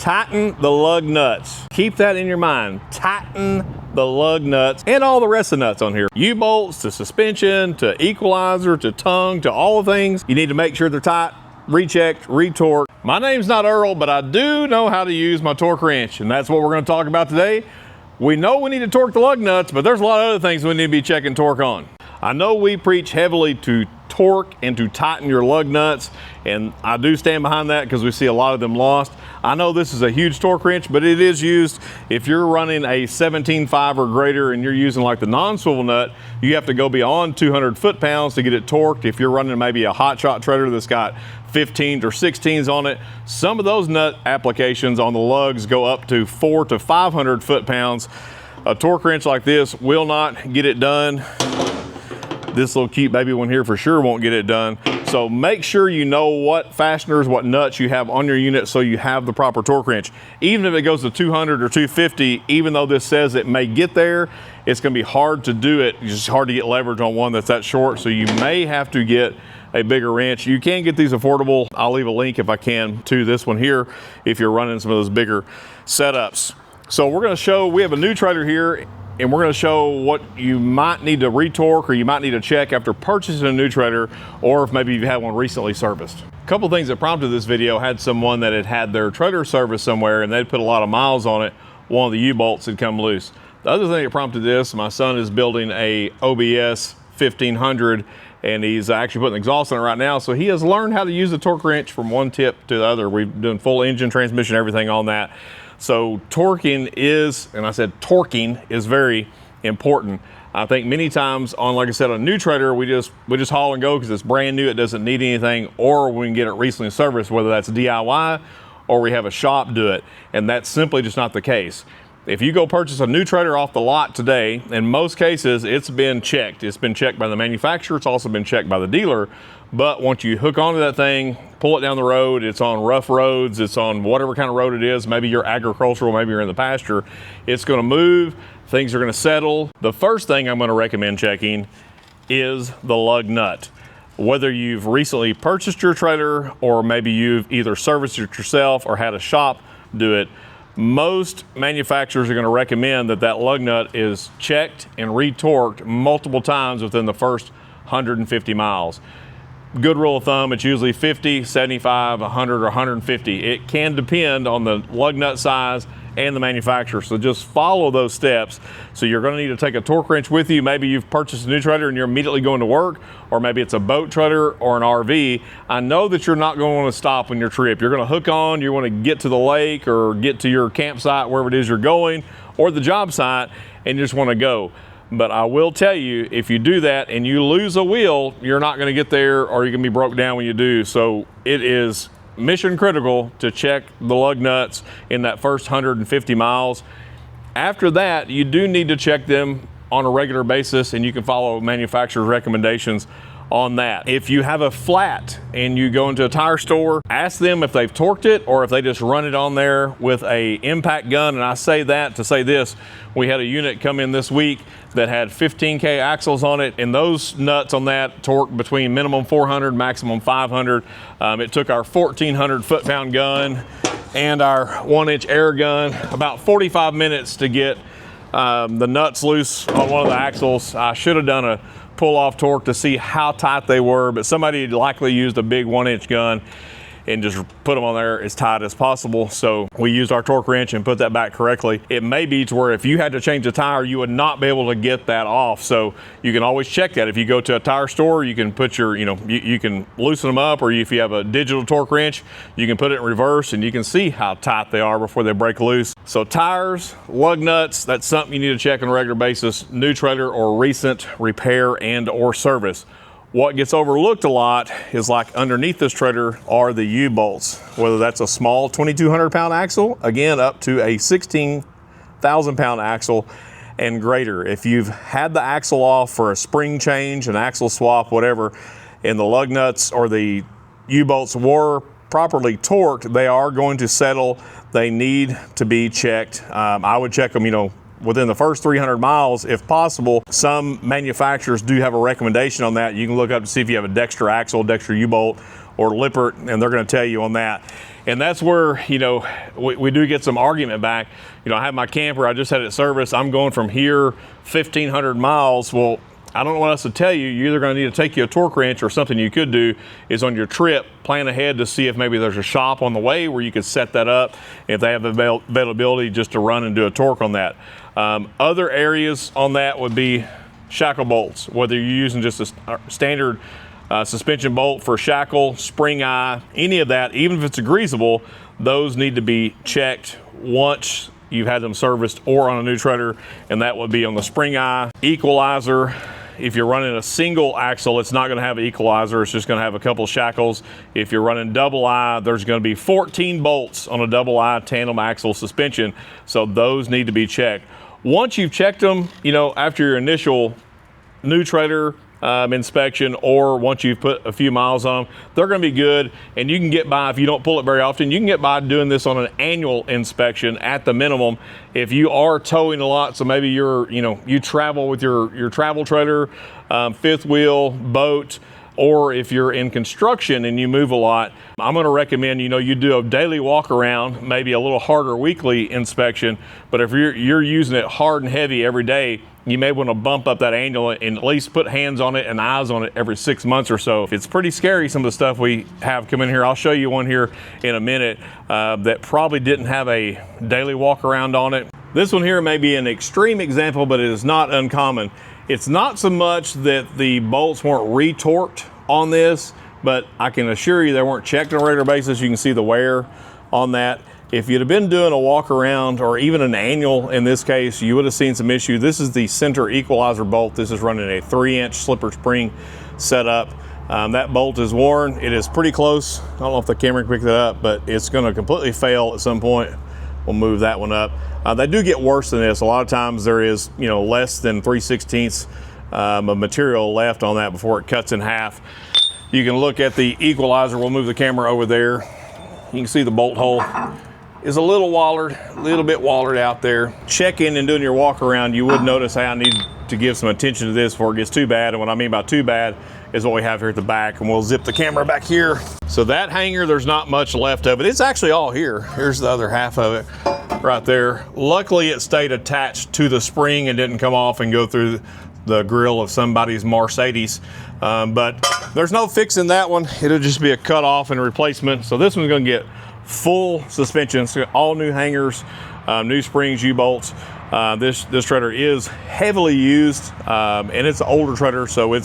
tighten the lug nuts. Keep that in your mind. Tighten the lug nuts and all the rest of the nuts on here. U-bolts to suspension, to equalizer, to tongue, to all the things. You need to make sure they're tight, rechecked, retorqued. My name's not Earl, but I do know how to use my torque wrench, and that's what we're gonna talk about today. We know we need to torque the lug nuts, but there's a lot of other things we need to be checking torque on. I know we preach heavily to torque and to tighten your lug nuts, and I do stand behind that because we see a lot of them lost. I know this is a huge torque wrench, but it is used if you're running a 17.5 or greater and you're using like the non-swivel nut, you have to go beyond 200 foot-pounds to get it torqued. If you're running maybe a hot shot trailer that's got 15s or 16s on it, some of those nut applications on the lugs go up to 400 to 500 foot-pounds. A torque wrench like this will not get it done. This little cute baby one here for sure won't get it done. So make sure you know what fasteners, what nuts you have on your unit so you have the proper torque wrench. Even if it goes to 200 or 250, even though this says it may get there, it's gonna be hard to do it. It's just hard to get leverage on one that's that short, so you may have to get a bigger wrench. You can get these affordable. I'll leave a link if I can to this one here if you're running some of those bigger setups. So we're gonna show, we have a new trailer here, and we're gonna show what you might need to retorque or you might need to check after purchasing a new trailer, or if maybe you've had one recently serviced. A couple things that prompted this video: had someone that had had their trailer serviced somewhere and they'd put a lot of miles on it. One of the U-bolts had come loose. The other thing that prompted this, my son is building a OBS 1500 and he's actually putting exhaust on it right now. So he has learned how to use the torque wrench from one tip to the other. We've done full engine, transmission, everything on that. So torquing is, and I said torquing is very important. I think many times on, like I said, a new trailer, we just haul and go because it's brand new, it doesn't need anything, or we can get it recently serviced, whether that's DIY or we have a shop do it. And that's simply just not the case. If you go purchase a new trailer off the lot today, in most cases, it's been checked. It's been checked by the manufacturer, it's also been checked by the dealer. But once you hook onto that thing, pull it down the road, it's on rough roads, it's on whatever kind of road it is, maybe you're agricultural, maybe you're in the pasture, it's gonna move, things are gonna settle. The first thing I'm gonna recommend checking is the lug nut. Whether you've recently purchased your trailer or maybe you've either serviced it yourself or had a shop do it, most manufacturers are going to recommend that that lug nut is checked and retorqued multiple times within the first 150 miles. Good rule of thumb, it's usually 50, 75, 100, or 150. It can depend on the lug nut size and the manufacturer, so just follow those steps. So you're going to need to take a torque wrench with you. Maybe you've purchased a new trailer and you're immediately going to work, or maybe it's a boat trailer or an RV. I know that you're not going to want to stop on your trip. You're going to hook on, you want to get to the lake or get to your campsite, wherever it is you're going, or the job site, and you just want to go. But I will tell you, if you do that and you lose a wheel, you're not going to get there, or you're going to be broke down when you do. So it is mission critical to check the lug nuts in that first 150 miles. After that, you do need to check them on a regular basis, and you can follow manufacturer's recommendations on that. If you have a flat and you go into a tire store, ask them if they've torqued it or if they just run it on there with a impact gun. And I say that to say this: we had a unit come in this week that had 15K axles on it, and those nuts on that torque between minimum 400, maximum 500. It took our 1400 foot-pound gun and our 1-inch air gun about 45 minutes to get the nuts loose on one of the axles. I should have done a pull-off torque to see how tight they were, but somebody likely used a big 1-inch gun and just put them on there as tight as possible. So we used our torque wrench and put that back correctly. It may be to where if you had to change a tire, you would not be able to get that off. So you can always check that. If you go to a tire store, you can put your, you can loosen them up, or if you have a digital torque wrench, you can put it in reverse and you can see how tight they are before they break loose. So tires, lug nuts, that's something you need to check on a regular basis, new trailer or recent repair and or service. What gets overlooked a lot is, like underneath this trailer are the U-bolts, whether that's a small 2,200 pound axle, again, up to a 16,000 pound axle and greater. If you've had the axle off for a spring change, an axle swap, whatever, and the lug nuts or the U-bolts were properly torqued, they are going to settle. They need to be checked. I would check them, within the first 300 miles if possible. Some manufacturers do have a recommendation on that. You can look up to see if you have a Dexter axle, Dexter U-bolt, or Lippert, and they're going to tell you on that. And that's where, you know, we do get some argument back. You know, I have my camper, I just had it serviced. I'm going from here 1,500 miles. Well, I don't know what else to tell you. You're either going to need to take you a torque wrench, or something you could do is on your trip, plan ahead to see if maybe there's a shop on the way where you could set that up, if they have availability just to run and do a torque on that. Other areas on that would be shackle bolts, whether you're using just a standard suspension bolt for shackle, spring eye, any of that, even if it's a greasable, those need to be checked once you've had them serviced or on a new trailer, and that would be on the spring eye. Equalizer, if you're running a single axle, it's not going to have an equalizer, it's just going to have a couple shackles. If you're running double eye, there's going to be 14 bolts on a double eye tandem axle suspension, so those need to be checked. Once you've checked them, you know, after your initial new trailer inspection, or once you've put a few miles on them, they're going to be good, and you can get by, if you don't pull it very often, you can get by doing this on an annual inspection at the minimum. If you are towing a lot, so maybe you travel with your travel trailer, fifth wheel, boat, or if you're in construction and you move a lot, I'm going to recommend, you know, you do a daily walk around, maybe a little harder weekly inspection. But if you're using it hard and heavy every day, you may want to bump up that annual and at least put hands on it and eyes on it every 6 months or so. It's pretty scary, some of the stuff we have come in here. I'll show you one here in a minute that probably didn't have a daily walk around on it. This one here may be an extreme example, but it is not uncommon. It's not so much that the bolts weren't retorqued on this, but I can assure you they weren't checked on a regular basis. You can see the wear on that. If you'd have been doing a walk around, or even an annual in this case, you would have seen some issue. This is the center equalizer bolt. This is running a 3-inch slipper spring setup. That bolt is worn. It is pretty close. I don't know if the camera can pick that up, but it's going to completely fail at some point. We'll move that one up. They do get worse than this. A lot of times there is, you know, less than 3/16 of material left on that before it cuts in half. You can look at the equalizer. We'll move the camera over there. You can see the bolt hole is a little bit wallered out there. Checking and doing your walk around, you would notice how I need to give some attention to this before it gets too bad. And what I mean by too bad is what we have here at the back, and we'll zip the camera back here. So that hanger, there's not much left of it. It's actually all here. Here's the other half of it right there. Luckily it stayed attached to the spring and didn't come off and go through the grill of somebody's Mercedes. But there's no fixing that one. It'll just be a cut off and a replacement. So this one's gonna get full suspension, so all new hangers, new springs, U-bolts. This trailer is heavily used, and it's an older trailer, so it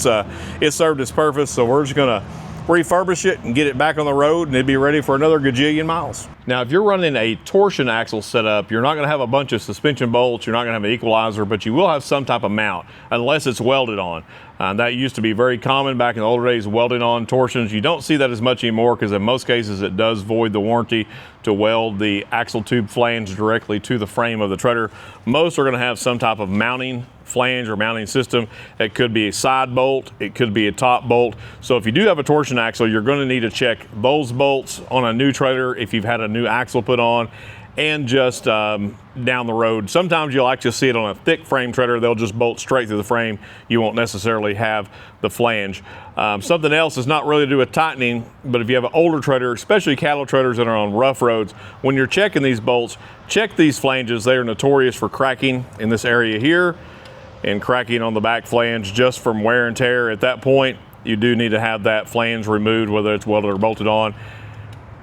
served its purpose. So we're just gonna refurbish it and get it back on the road, and it'd be ready for another gajillion miles. Now, if you're running a torsion axle setup, you're not gonna have a bunch of suspension bolts, you're not gonna have an equalizer, but you will have some type of mount, unless it's welded on. That used to be very common back in the older days, welded on torsions. You don't see that as much anymore, because in most cases it does void the warranty to weld the axle tube flange directly to the frame of the trailer. Most are gonna have some type of mounting flange or mounting system. It could be a side bolt, it could be a top bolt. So if you do have a torsion axle, you're gonna need to check those bolts on a new trailer if you've had a new axle put on, and just down the road. Sometimes you'll actually see it on a thick frame trailer. They'll just bolt straight through the frame. You won't necessarily have the flange. Something else is not really to do with tightening, but if you have an older trailer, especially cattle trailers that are on rough roads, when you're checking these bolts, check these flanges. They are notorious for cracking in this area here and cracking on the back flange just from wear and tear. At that point, you do need to have that flange removed, whether it's welded or bolted on.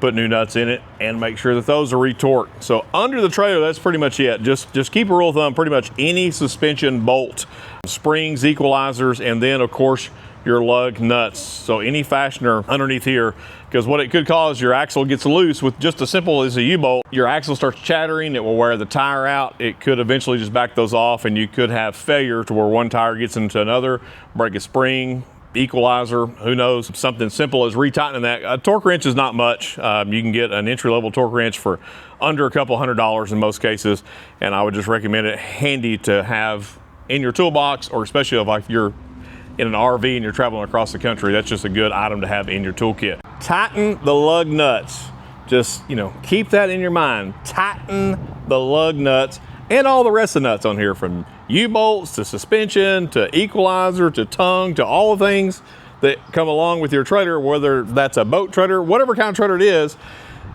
Put new nuts in it and make sure that those are retorqued. So under the trailer, that's pretty much it. Just keep a rule of thumb, pretty much any suspension bolt, springs, equalizers, and then of course your lug nuts. So any fastener underneath here, because what it could cause, your axle gets loose with just as simple as a U-bolt. Your axle starts chattering, it will wear the tire out. It could eventually just back those off, and you could have failure to where one tire gets into another, break a spring, equalizer, who knows. Something simple as retightening that. A torque wrench is not much. You can get an entry-level torque wrench for under a couple $100 in most cases, and I would just recommend it handy to have in your toolbox, or especially if you're in an RV and you're traveling across the country. That's just a good item to have in your toolkit. Tighten the lug nuts. Just, you know, keep that in your mind. Tighten the lug nuts and all the rest of the nuts on here, from U-bolts to suspension to equalizer to tongue to all the things that come along with your trailer, whether that's a boat trailer, whatever kind of trailer it is.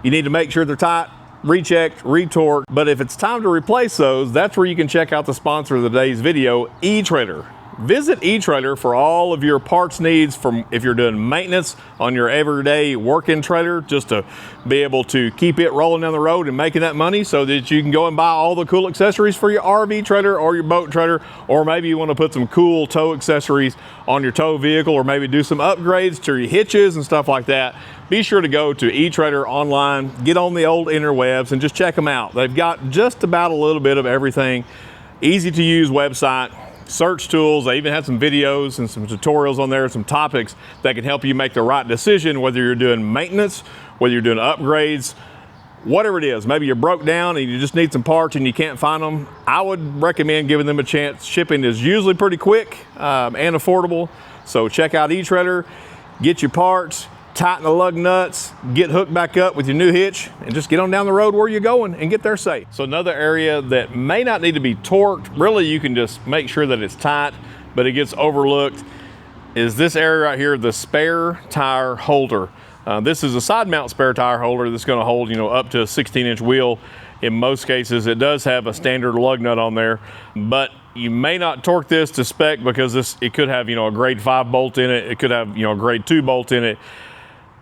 You need to make sure they're tight, rechecked, retorqued. But if it's time to replace those, that's where you can check out the sponsor of today's video, eTrailer. Visit eTrailer for all of your parts needs, from if you're doing maintenance on your everyday working trailer, just to be able to keep it rolling down the road and making that money so that you can go and buy all the cool accessories for your RV trailer or your boat trailer, or maybe you want to put some cool tow accessories on your tow vehicle, or maybe do some upgrades to your hitches and stuff like that. Be sure to go to eTrailer online, get on the old interwebs and just check them out. They've got just about a little bit of everything. Easy to use website. Search tools. They even have some videos and some tutorials on there, some topics that can help you make the right decision, whether you're doing maintenance, whether you're doing upgrades, whatever it is. Maybe you're broke down and you just need some parts and you can't find them. I would recommend giving them a chance. Shipping is usually pretty quick and affordable. So check out eTrailer, get your parts, tighten the lug nuts, get hooked back up with your new hitch, and just get on down the road where you're going and get there safe. So another area that may not need to be torqued, really you can just make sure that it's tight, but it gets overlooked, is this area right here, the spare tire holder. This is a side mount spare tire holder that's going to hold, up to a 16-inch wheel. In most cases, it does have a standard lug nut on there, but you may not torque this to spec because it could have, a grade 5 bolt in it. It could have, a grade 2 bolt in it.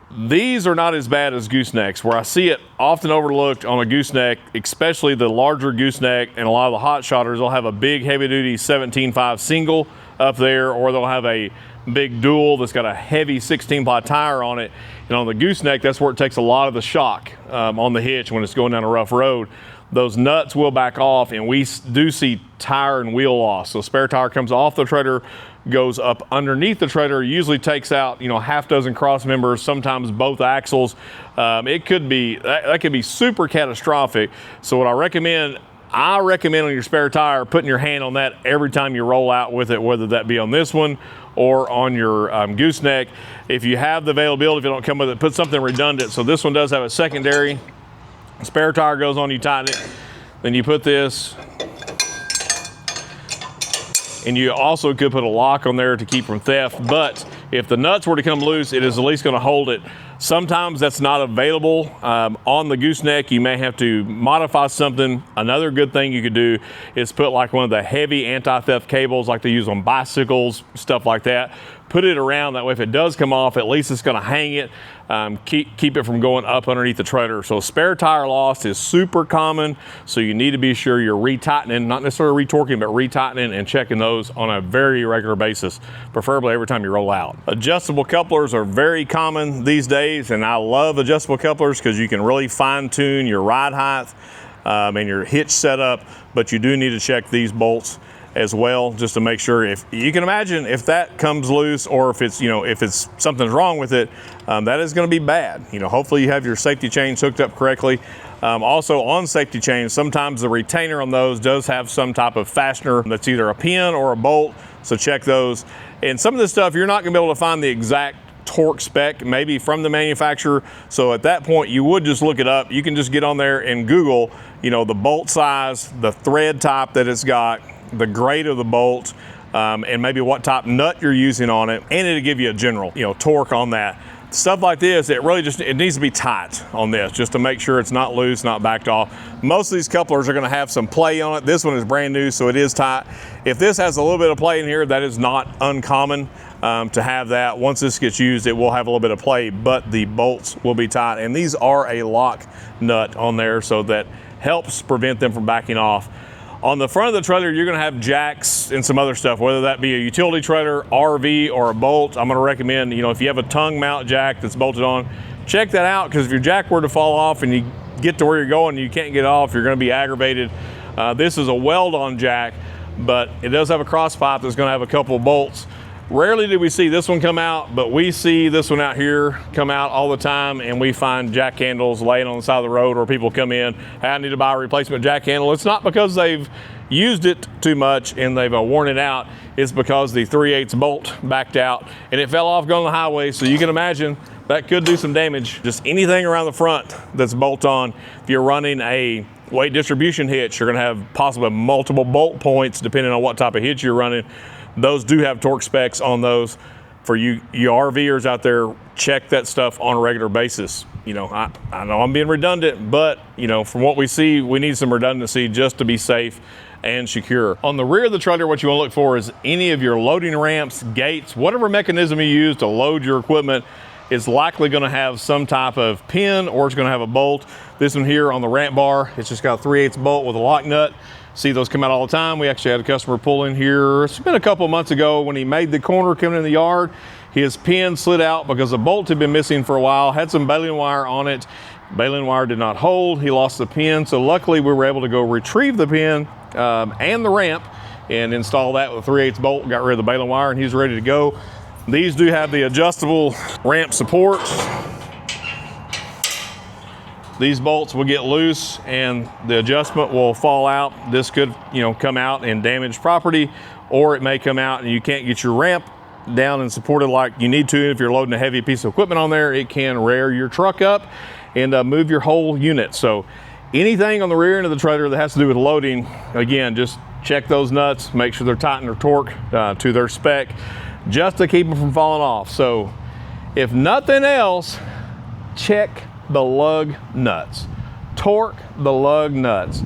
These are not as bad as goosenecks, where I see it often overlooked on a gooseneck, especially the larger gooseneck, and a lot of the hot shotters, they'll have a big heavy duty 17.5 single up there, or they'll have a big dual that's got a heavy 16-ply tire on it. And on the gooseneck, that's where it takes a lot of the shock on the hitch when it's going down a rough road. Those nuts will back off, and we do see tire and wheel loss. So spare tire comes off the trailer, goes up underneath the trailer, usually takes out, half dozen cross members, sometimes both axles. That could be super catastrophic. So what I recommend on your spare tire, putting your hand on that every time you roll out with it, whether that be on this one or on your gooseneck. If you have the availability, if it don't come with it, put something redundant. So this one does have a secondary. Spare tire goes on, you tighten it, then you put this, and you also could put a lock on there to keep from theft. But if the nuts were to come loose, it is at least going to hold it. Sometimes that's not available on the gooseneck. You may have to modify something. Another good thing you could do is put like one of the heavy anti-theft cables like they use on bicycles, stuff like that. Put it around, that way if it does come off, at least it's going to hang it, keep it from going up underneath the trailer. So spare tire loss is super common, so you need to be sure you're retightening, not necessarily retorquing, but retightening and checking those on a very regular basis, preferably every time you roll out. Adjustable couplers are very common these days, and I love adjustable couplers because you can really fine tune your ride height and your hitch setup, but you do need to check these bolts as well, just to make sure. If you can imagine, if that comes loose, or if it's something's wrong with it, that is going to be bad. Hopefully you have your safety chains hooked up correctly. Also on safety chains, sometimes the retainer on those does have some type of fastener that's either a pin or a bolt, so check those. And some of this stuff, you're not going to be able to find the exact torque spec maybe from the manufacturer, so at that point you would just look it up. You can just get on there and Google, the bolt size, the thread type that it's got, the grade of the bolt, and maybe what type nut you're using on it, and it'll give you a general torque on that. Stuff like this, it needs to be tight on this, just to make sure it's not loose, not backed off. Most of these couplers are going to have some play on it. This one is brand new, so it is tight. If this has a little bit of play in here, that is not uncommon to have that. Once this gets used, it will have a little bit of play, but the bolts will be tight. And these are a lock nut on there, so that helps prevent them from backing off. On the front of the trailer, you're going to have jacks and some other stuff, whether that be a utility trailer, RV, or a bolt. I'm going to recommend, if you have a tongue mount jack that's bolted on, check that out, because if your jack were to fall off and you get to where you're going and you can't get off, you're going to be aggravated. This is a weld-on jack, but it does have a cross pipe that's going to have a couple of bolts. Rarely do we see this one come out, but we see this one out here come out all the time, and we find jack handles laying on the side of the road, or people come in, hey, I need to buy a replacement jack handle. It's not because they've used it too much and they've worn it out. It's because the 3/8 bolt backed out and it fell off going on the highway. So you can imagine that could do some damage. Just anything around the front that's bolt on. If you're running a weight distribution hitch, you're going to have possibly multiple bolt points depending on what type of hitch you're running. Those do have torque specs on those. For you RVers out there, check that stuff on a regular basis. You know, I know I'm being redundant, but you know, from what we see, we need some redundancy just to be safe and secure. On the rear of the trailer, what you want to look for is any of your loading ramps, gates, whatever mechanism you use to load your equipment is likely going to have some type of pin, or it's going to have a bolt. This one here on the ramp bar, it's just got a 3/8 bolt with a lock nut. See those come out all the time. We actually had a customer pull in here, it's been a couple of months ago, when he made the corner coming in the yard. His pin slid out because the bolt had been missing for a while, had some baling wire on it. Baling wire did not hold, he lost the pin. So luckily we were able to go retrieve the pin and the ramp and install that with a 3/8 bolt, got rid of the baling wire, and he's ready to go. These do have the adjustable ramp support. These bolts will get loose and the adjustment will fall out. This could, you know, come out and damage property, or it may come out and you can't get your ramp down and supported like you need to. If you're loading a heavy piece of equipment on there, it can rear your truck up and move your whole unit. So anything on the rear end of the trailer that has to do with loading, again, just check those nuts, make sure they're tightened or torqued to their spec, just to keep them from falling off. So if nothing else, check the lug nuts. Torque the lug nuts.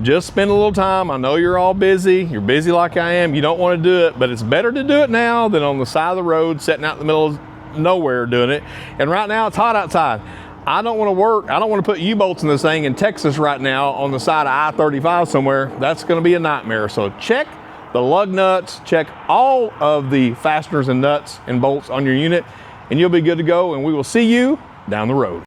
Just spend a little time. I know you're all busy. You're busy like I am. You don't want to do it, but it's better to do it now than on the side of the road, sitting out in the middle of nowhere doing it. And right now it's hot outside. I don't want to work. I don't want to put U-bolts in this thing in Texas right now on the side of I-35 somewhere. That's going to be a nightmare. So check the lug nuts, check all of the fasteners and nuts and bolts on your unit, and you'll be good to go. And we will see you down the road.